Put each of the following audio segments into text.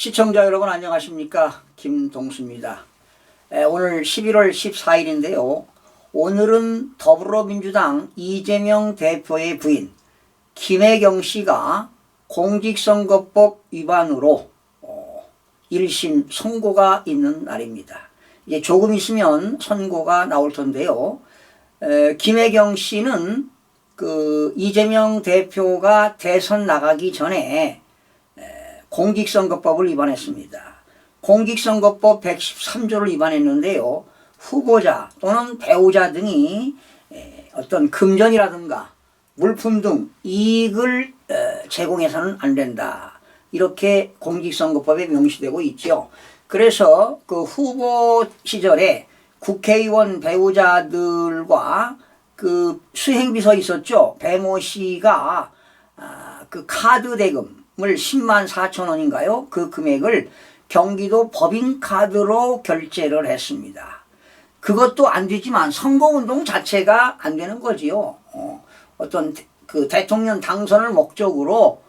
시청자 여러분 안녕하십니까, 김동수입니다. 오늘 11월 14일인데요 오늘은 더불어민주당 이재명 대표의 부인 김혜경 씨가 공직선거법 위반으로 1심 선고가 있는 날입니다. 이제 조금 있으면 선고가 나올 텐데요. 김혜경 씨는 이재명 대표가 대선 나가기 전에 공직선거법을 위반했습니다. 공직선거법 113조를 위반했는데요. 후보자 또는 배우자 등이 어떤 금전이라든가 물품 등 이익을 제공해서는 안 된다, 이렇게 공직선거법에 명시되고 있죠. 그래서 그 후보 시절에 국회의원 배우자들과 그 수행비서 있었죠. 배모 씨가 그 카드 대금을 10만 4천 원인가요? 그 금액을 경기도 법인카드로 결제를 했습니다. 그것도 안 되지만 선거운동 자체가 안 되는 거지요. 어떤 그 대통령 당선을 목적으로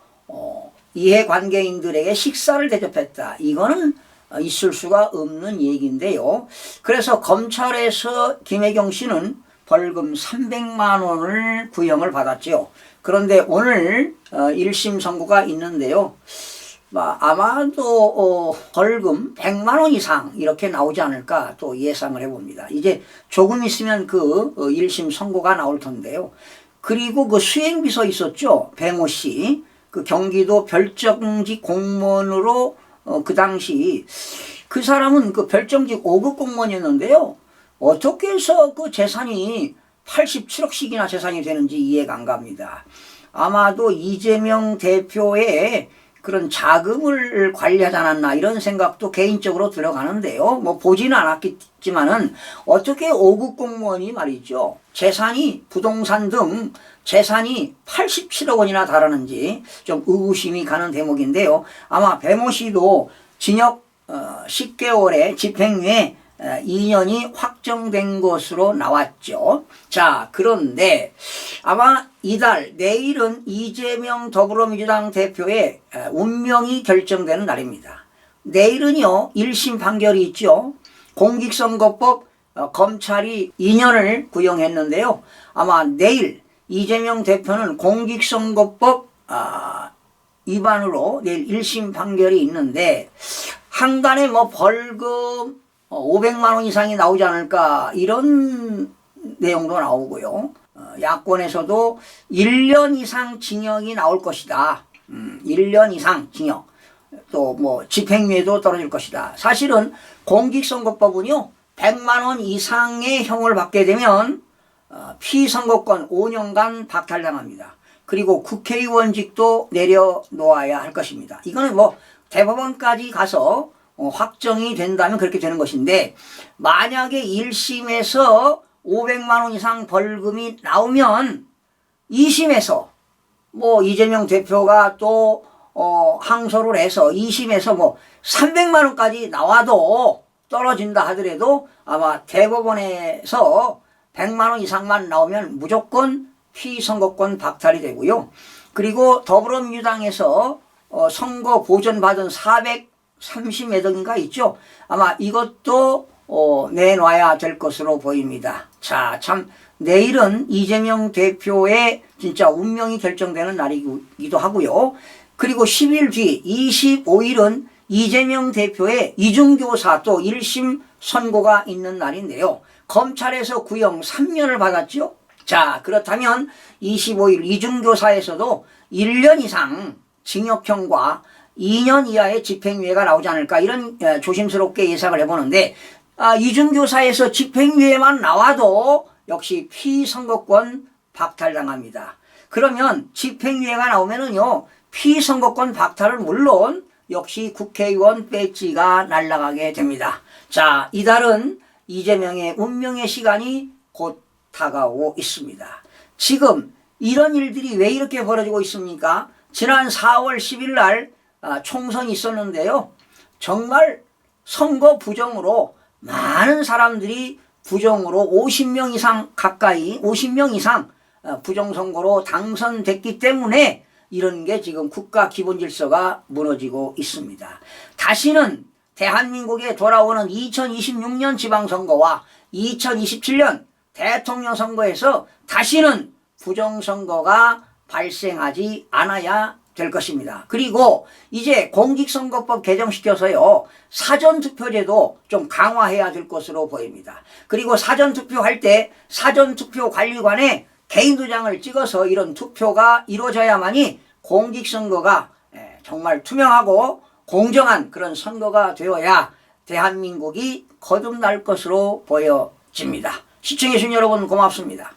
이해관계인들에게 식사를 대접했다, 이거는 있을 수가 없는 얘기인데요. 그래서 검찰에서 김혜경 씨는 벌금 300만 원을 구형을 받았죠. 그런데 오늘 1심 선고가 있는데요. 아마도 벌금 100만 원 이상 이렇게 나오지 않을까 또 예상을 해봅니다. 이제 조금 있으면 그 1심 선고가 나올 텐데요. 그리고 그 수행비서 있었죠. 배모 씨. 그 경기도 별정직 공무원으로 그 당시 그 사람은 그 별정직 5급 공무원이었는데요. 어떻게 해서 그 재산이 87억씩이나 재산이 되는지 이해가 안 갑니다. 아마도 이재명 대표의 그런 자금을 관리하지 않았나, 이런 생각도 개인적으로 들어가는데요. 뭐 보지는 않았겠지만은 어떻게 5급 공무원이 말이죠, 재산이 부동산 등 재산이 87억 원이나 달하는지 좀 의구심이 가는 대목인데요. 아마 배모 씨도 징역 10개월에 집행유예 2년이 확정된 것으로 나왔죠. 자, 그런데 아마 이달 내일은 이재명 더불어민주당 대표의 운명이 결정되는 날입니다. 내일은요 1심 판결이 있죠. 공직선거법 검찰이 2년을 구형했는데요. 아마 내일 이재명 대표는 공직선거법 위반으로 내일 1심 판결이 있는데 한간에 뭐 벌금 500만 원 이상이 나오지 않을까, 이런 내용도 나오고요. 야권에서도 1년 이상 징역이 나올 것이다. 1년 이상 징역. 또 뭐 집행유예도 떨어질 것이다. 사실은 공직선거법은요 100만 원 이상의 형을 받게 되면 피선거권 5년간 박탈당합니다. 그리고 국회의원직도 내려놓아야 할 것입니다. 이거는 뭐 대법원까지 가서 확정이 된다면 그렇게 되는 것인데, 만약에 1심에서 500만 원 이상 벌금이 나오면 2심에서 뭐 이재명 대표가 또 항소를 해서 2심에서 뭐 300만 원까지 나와도 떨어진다 하더라도 아마 대법원에서 100만 원 이상만 나오면 무조건 피선거권 박탈이 되고요. 그리고 더불어민주당에서 선거 보전 받은 430여 등인가 있죠. 아마 이것도 내놔야 될 것으로 보입니다. 자, 참 내일은 이재명 대표의 진짜 운명이 결정되는 날이기도 하고요. 그리고 10일 뒤 25일은 이재명 대표의 이중교사 또 1심 선고가 있는 날인데요. 검찰에서 구형 3년을 받았죠. 자, 그렇다면 25일 이중교사에서도 1년 이상 징역형과 2년 이하의 집행유예가 나오지 않을까, 이런 조심스럽게 예상을 해보는데, 이중교사에서 집행유예만 나와도 역시 피선거권 박탈당합니다. 그러면 집행유예가 나오면은요 피선거권 박탈은 물론 역시 국회의원 배지가 날아가게 됩니다. 자, 이달은 이재명의 운명의 시간이 곧 다가오고 있습니다. 지금 이런 일들이 왜 이렇게 벌어지고 있습니까? 지난 4월 10일 날 총선이 있었는데요. 정말 선거 부정으로 많은 사람들이 부정으로 50명 이상 가까이 50명 이상 부정선거로 당선됐기 때문에 이런 게 지금 국가 기본 질서가 무너지고 있습니다. 다시는 대한민국에 돌아오는 2026년 지방선거와 2027년 대통령 선거에서 다시는 부정선거가 발생하지 않아야 될 것입니다. 그리고 이제 공직선거법 개정시켜서요, 사전투표제도 좀 강화해야 될 것으로 보입니다. 그리고 사전투표할 때 사전투표관리관에 개인 도장을 찍어서 이런 투표가 이루어져야만이 공직선거가 정말 투명하고 공정한 그런 선거가 되어야 대한민국이 거듭날 것으로 보여집니다. 시청해주신 여러분 고맙습니다.